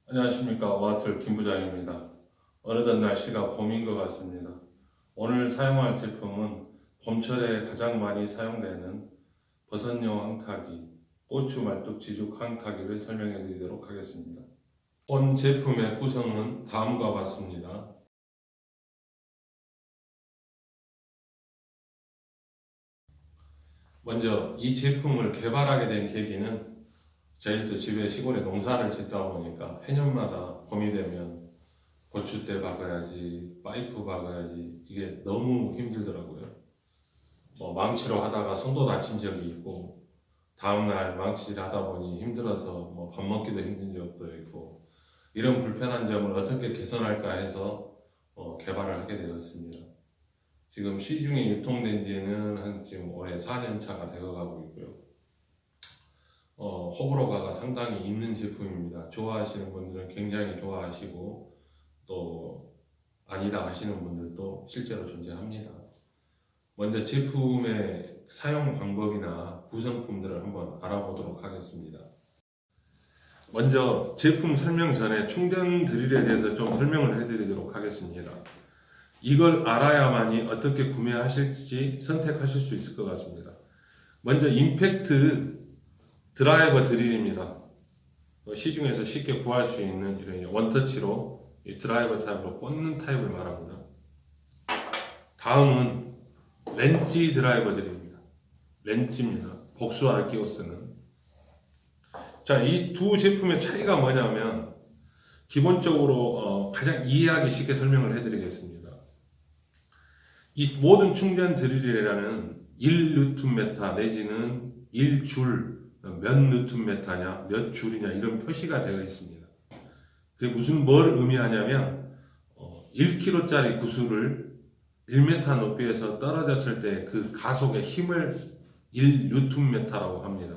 안녕하십니까. 와틀 김부장입니다. 어느덧 날씨가 봄인 것 같습니다. 오늘 사용할 제품은 봄철에 가장 많이 사용되는 버섯용 항타기, 고추 말뚝 지죽 항타기를 설명해 드리도록 하겠습니다. 본 제품의 구성은 다음과 같습니다. 먼저 이 제품을 개발하게 된 계기는 저희도 집에 시골에 농사를 짓다 보니까 해년마다 봄이 되면 고추대 박아야지, 파이프 박아야지 이게 너무 힘들더라고요. 망치로 하다가 손도 다친 적이 있고 다음날 망치질 하다 보니 힘들어서 밥 먹기도 힘든 적도 있고 이런 불편한 점을 어떻게 개선할까 해서 개발을 하게 되었습니다. 지금 시중에 유통된 지는 지금 올해 4년 차가 되어가고 있고요. 호불호가 상당히 있는 제품입니다. 좋아하시는 분들은 굉장히 좋아하시고 또 아니다 하시는 분들도 실제로 존재합니다. 먼저 제품의 사용 방법이나 구성품들을 한번 알아보도록 하겠습니다. 먼저 제품 설명 전에 충전 드릴에 대해서 좀 설명을 해드리도록 하겠습니다. 이걸 알아야만이 어떻게 구매하실지 선택하실 수 있을 것 같습니다. 먼저 임팩트 드라이버 드릴입니다. 시중에서 쉽게 구할 수 있는 이런 원터치로 드라이버 타입으로 꽂는 타입을 말합니다. 다음은 렌치 드라이버 드릴입니다. 렌치입니다. 복수알을 끼워 쓰는. 자, 이 두 제품의 차이가 뭐냐면 기본적으로 가장 이해하기 쉽게 설명을 해드리겠습니다. 이 모든 충전 드릴이라는 1Nm 내지는 1줄 몇 Nm냐 몇 줄이냐 이런 표시가 되어 있습니다. 그게 뭘 의미하냐면 1kg짜리 구슬을 1m 높이에서 떨어졌을 때 그 가속의 힘을 1Nm라고 합니다.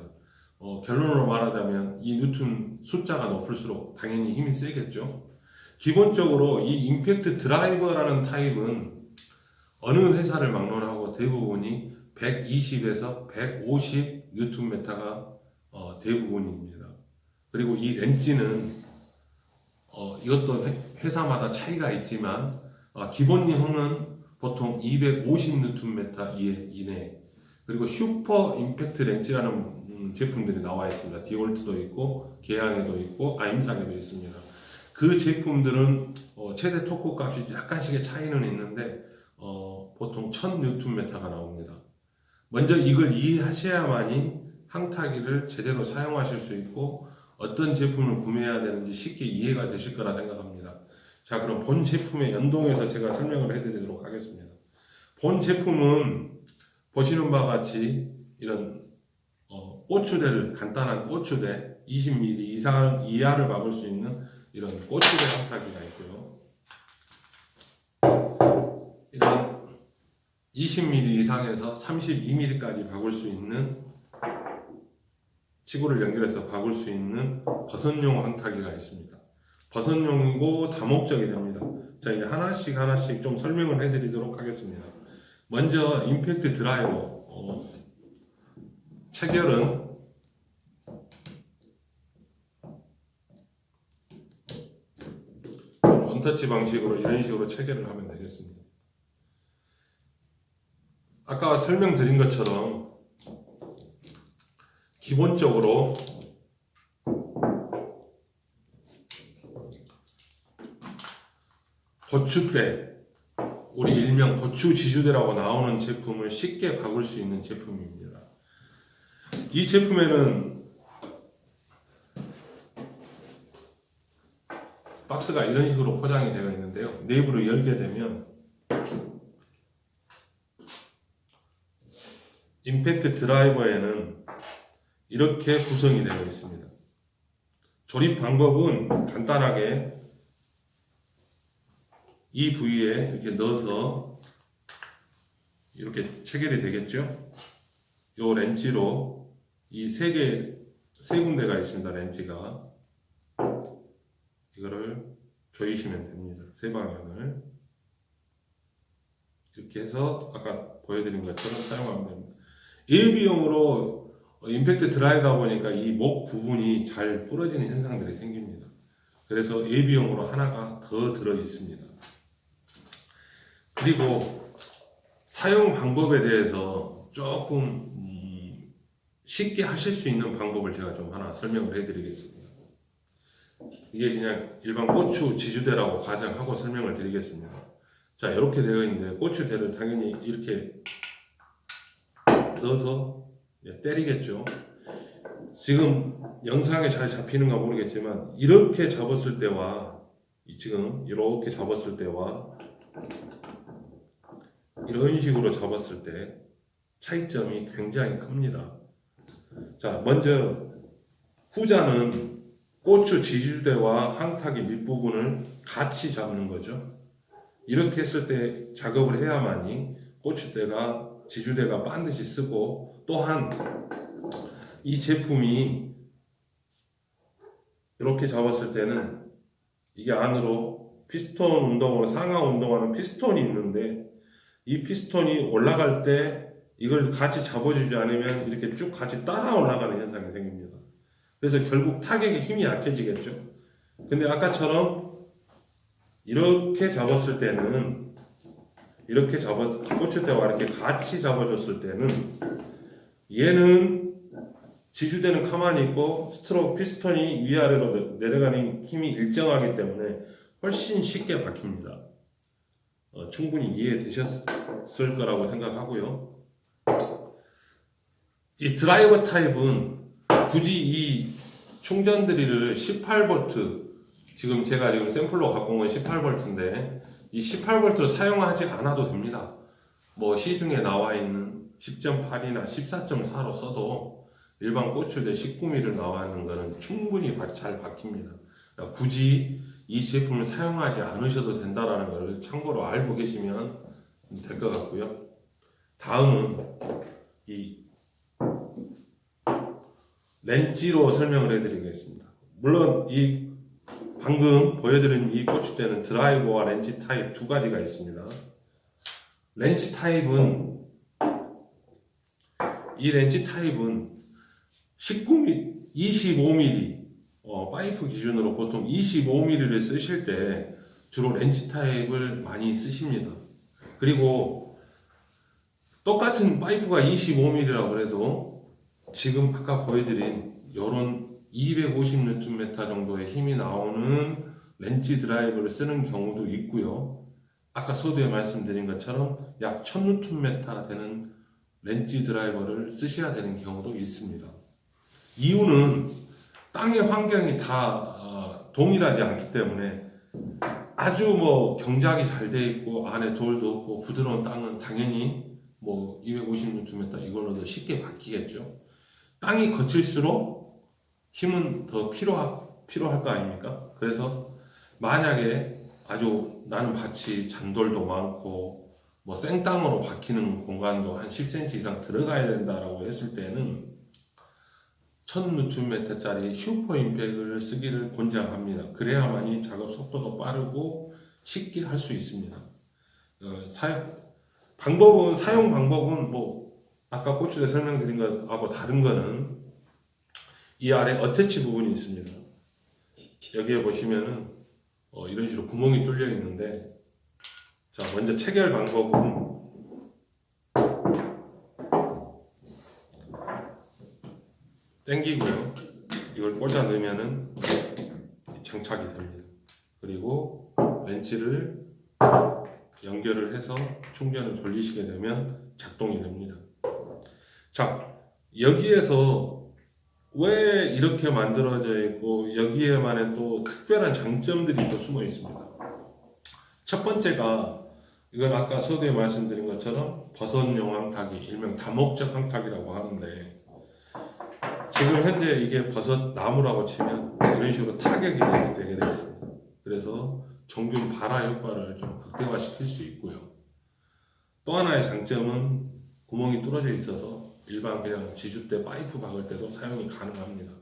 결론으로 말하자면 이 뉴턴 숫자가 높을수록 당연히 힘이 세겠죠. 기본적으로 이 임팩트 드라이버라는 타입은 어느 회사를 막론하고 대부분이 120에서 150 Nm가 대부분입니다. 그리고 이 렌치는 이것도 회사마다 차이가 있지만 기본형은 보통 250 Nm 이내. 그리고 슈퍼 임팩트 렌치라는 제품들이 나와 있습니다. 디올트도 있고 계양에도 있고 아임상에도 있습니다. 그 제품들은 최대 토크 값이 약간씩의 차이는 있는데 보통 1000Nm가 나옵니다. 먼저 이걸 이해하셔야만이 항타기를 제대로 사용하실 수 있고 어떤 제품을 구매해야 되는지 쉽게 이해가 되실 거라 생각합니다. 자, 그럼 본 제품에 연동해서 제가 설명을 해드리도록 하겠습니다. 본 제품은 보시는 바와 같이 이런 고추대를 간단한 고추대 20mm 이하를 막을 수 있는 이런 고추대 항타기가 있고요. 이런 20mm 이상에서 32mm까지 박을 수 있는 치구를 연결해서 박을 수 있는 버섯용 항타기가 있습니다. 버섯용이고 다목적이 됩니다. 자, 이제 하나씩 좀 설명을 해드리도록 하겠습니다. 먼저 임팩트 드라이버 체결은 원터치 방식으로 이런 식으로 체결을 하면 되겠습니다. 아까 설명드린 것처럼 기본적으로 고추대, 우리 일명 고추 지주대라고 나오는 제품을 쉽게 박을 수 있는 제품입니다. 이 제품에는 박스가 이런 식으로 포장이 되어 있는데요. 내부를 열게 되면 임팩트 드라이버에는 이렇게 구성이 되어 있습니다. 조립 방법은 간단하게 이 부위에 이렇게 넣어서 이렇게 체결이 되겠죠. 이 렌치로 이 세 군데가 있습니다. 렌치가 이거를 조이시면 됩니다. 세 방향을 이렇게 해서 아까 보여드린 것처럼 사용하면 됩니다. 예비용으로 임팩트 드라이다 보니까 이 목 부분이 잘 부러지는 현상들이 생깁니다. 그래서 예비용으로 하나가 더 들어 있습니다. 그리고 사용 방법에 대해서 조금 쉽게 하실 수 있는 방법을 제가 좀 하나 설명을 해드리겠습니다. 이게 그냥 일반 고추 지주대라고 가정하고 설명을 드리겠습니다. 자, 이렇게 되어 있는데 고추대를 당연히 이렇게 넣어서 때리겠죠. 지금 영상에 잘 잡히는가 모르겠지만 이렇게 잡았을 때와 지금 이렇게 잡았을 때와 이런 식으로 잡았을 때 차이점이 굉장히 큽니다. 자, 먼저 후자는 고추 지주대와 항탁의 밑부분을 같이 잡는 거죠. 이렇게 했을 때 작업을 해야만이 고추대가 지주대가 반드시 쓰고, 또한 이 제품이 이렇게 잡았을 때는 이게 안으로 피스톤 운동으로 상하 운동하는 피스톤이 있는데, 이 피스톤이 올라갈 때 이걸 같이 잡아주지 않으면 이렇게 쭉 같이 따라 올라가는 현상이 생깁니다. 그래서 결국 타격의 힘이 약해지겠죠. 근데 아까처럼 이렇게 잡았을 때는, 고추대와 이렇게 같이 잡아줬을 때는 얘는 지주대는 가만히 있고 스트로크 피스톤이 위아래로 내려가는 힘이 일정하기 때문에 훨씬 쉽게 박힙니다. 충분히 이해되셨을 거라고 생각하고요. 이 드라이버 타입은 굳이 이 충전 드릴을 18V, 지금 제가 지금 샘플로 갖고 온 건 18V인데 이 18V를 사용하지 않아도 됩니다. 뭐 시중에 나와 있는 10.8이나 14.4로 써도 일반 고추대 19mm 나와 있는 거는 충분히 잘 박힙니다. 그러니까 굳이 이 제품을 사용하지 않으셔도 된다라는 걸 참고로 알고 계시면 될 것 같고요. 다음은 이 렌치로 설명을 해드리겠습니다. 물론 이 방금 보여드린 이 고추대는 드라이버와 렌치 타입 두 가지가 있습니다. 렌치 타입은, 이 렌치 타입은 19mm, 25mm, 파이프 기준으로 보통 25mm를 쓰실 때 주로 렌치 타입을 많이 쓰십니다. 그리고 똑같은 파이프가 25mm라고 해도 지금 아까 보여드린 요런 250Nm 정도의 힘이 나오는 렌치 드라이버를 쓰는 경우도 있고요. 아까 서두에 말씀드린 것처럼 약 1000Nm 되는 렌치 드라이버를 쓰셔야 되는 경우도 있습니다. 이유는 땅의 환경이 다 동일하지 않기 때문에 아주 뭐 경작이 잘 돼 있고 안에 돌도 없고 부드러운 땅은 당연히 뭐 250Nm 이걸로도 쉽게 바뀌겠죠. 땅이 거칠수록 힘은 더 필요할 거 아닙니까? 그래서 만약에 아주 나는 밭이 잔돌도 많고 뭐 생땅으로 박히는 공간도 한 10cm 이상 들어가야 된다라고 했을 때는 1000Nm짜리 슈퍼 임팩을 쓰기를 권장합니다. 그래야만이 작업 속도도 빠르고 쉽게 할 수 있습니다. 사용 방법은 뭐 아까 고추대 설명드린 것하고 다른 거는 이 아래 어태치 부분이 있습니다. 여기에 보시면은 이런 식으로 구멍이 뚫려 있는데, 자, 먼저 체결 방법은 당기고요. 이걸 꽂아 넣으면은 장착이 됩니다. 그리고 렌치를 연결을 해서 충전을 돌리시게 되면 작동이 됩니다. 자, 여기에서 왜 이렇게 만들어져 있고 여기에만의 또 특별한 장점들이 또 숨어 있습니다. 첫 번째가, 이건 아까 서두에 말씀드린 것처럼 버섯용 항탁이 일명 다목적 항탁이라고 하는데, 지금 현재 이게 버섯 나무라고 치면 이런 식으로 타격이 되게 되어 있습니다. 그래서 정균 발화 효과를 좀 극대화시킬 수 있고요. 또 하나의 장점은 구멍이 뚫어져 있어서 일반 그냥 지주대 파이프 박을 때도 사용이 가능합니다.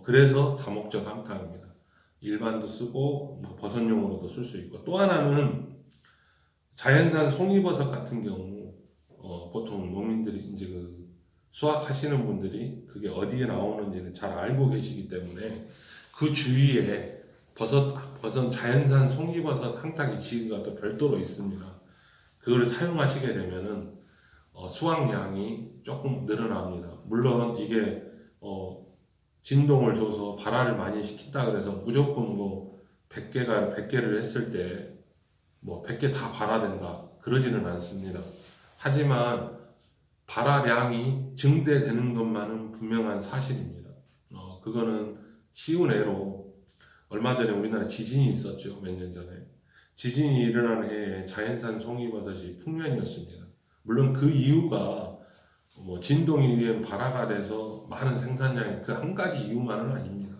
그래서 다목적 항탁입니다. 일반도 쓰고 뭐 버섯용으로도 쓸 수 있고, 또 하나는 자연산 송이버섯 같은 경우 보통 농민들이 이제 수확하시는 분들이 그게 어디에 나오는지를 잘 알고 계시기 때문에 그 주위에 버섯 자연산 송이버섯 항탁이 지그가 또 별도로 있습니다. 그걸 사용하시게 되면은 수확량이 조금 늘어납니다. 물론 이게 진동을 줘서 발화를 많이 시킨다 그래서 무조건 뭐 100개를 했을 때 뭐 100개 다 발화된다 그러지는 않습니다. 하지만 발화량이 증대되는 것만은 분명한 사실입니다. 그거는 쉬운 예로 얼마 전에 우리나라에 지진이 있었죠. 몇 년 전에. 지진이 일어나는 해에 자연산 송이버섯이 풍년이었습니다. 물론 그 이유가 뭐 진동에 의한 발화가 돼서 많은 생산량이 그 한 가지 이유만은 아닙니다.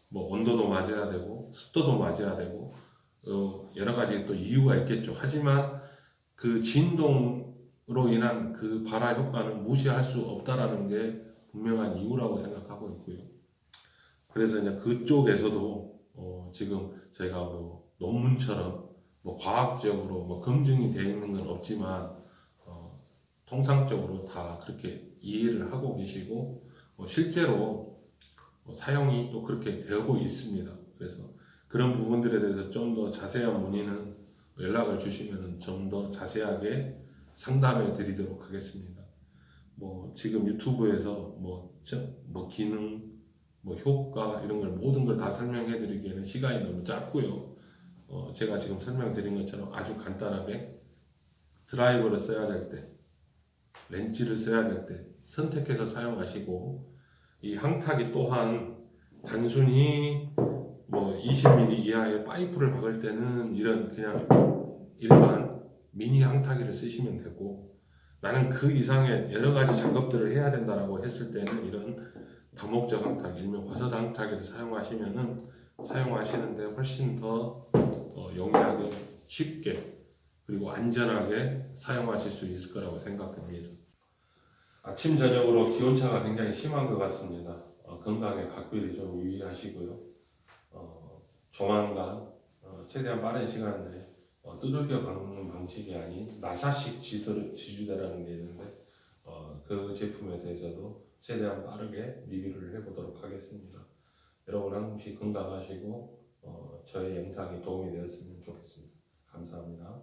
뭐 온도도 맞아야 되고 습도도 맞아야 되고 여러 가지 또 이유가 있겠죠. 하지만 그 진동으로 인한 그 발화 효과는 무시할 수 없다라는 게 분명한 이유라고 생각하고 있고요. 그래서 이제 그쪽에서도 지금 저희가 뭐 논문처럼 뭐 과학적으로 뭐 검증이 되어 있는 건 없지만 통상적으로 다 그렇게 이해를 하고 계시고 실제로 사용이 또 그렇게 되고 있습니다. 그래서 그런 부분들에 대해서 좀 더 자세한 문의는 연락을 주시면 좀 더 자세하게 상담해 드리도록 하겠습니다. 뭐 지금 유튜브에서 뭐 기능, 뭐 효과 이런 걸 모든 걸 다 설명해 드리기에는 시간이 너무 짧고요. 제가 지금 설명드린 것처럼 아주 간단하게 드라이버를 써야 될 때, 렌치를 써야 될 때 선택해서 사용하시고 이 항탁이 또한 단순히 뭐 20mm 이하의 파이프를 박을 때는 이런 그냥 일반 미니 항타기를 쓰시면 되고 나는 그 이상의 여러 가지 작업들을 해야 된다라고 했을 때는 이런 다목적 항타기, 일명 버섯 항타기를 사용하시는데 훨씬 더 용이하게 쉽게 그리고 안전하게 사용하실 수 있을 거라고 생각됩니다. 아침 저녁으로 기온차가 굉장히 심한 것 같습니다. 건강에 각별히 좀 유의하시고요. 조만간 최대한 빠른 시간 내에 두들겨 박는 방식이 아닌 나사식 지주대라는 게 있는데 그 제품에 대해서도 최대한 빠르게 리뷰를 해보도록 하겠습니다. 여러분 항시 건강하시고 저의 영상이 도움이 되었으면 좋겠습니다. 감사합니다.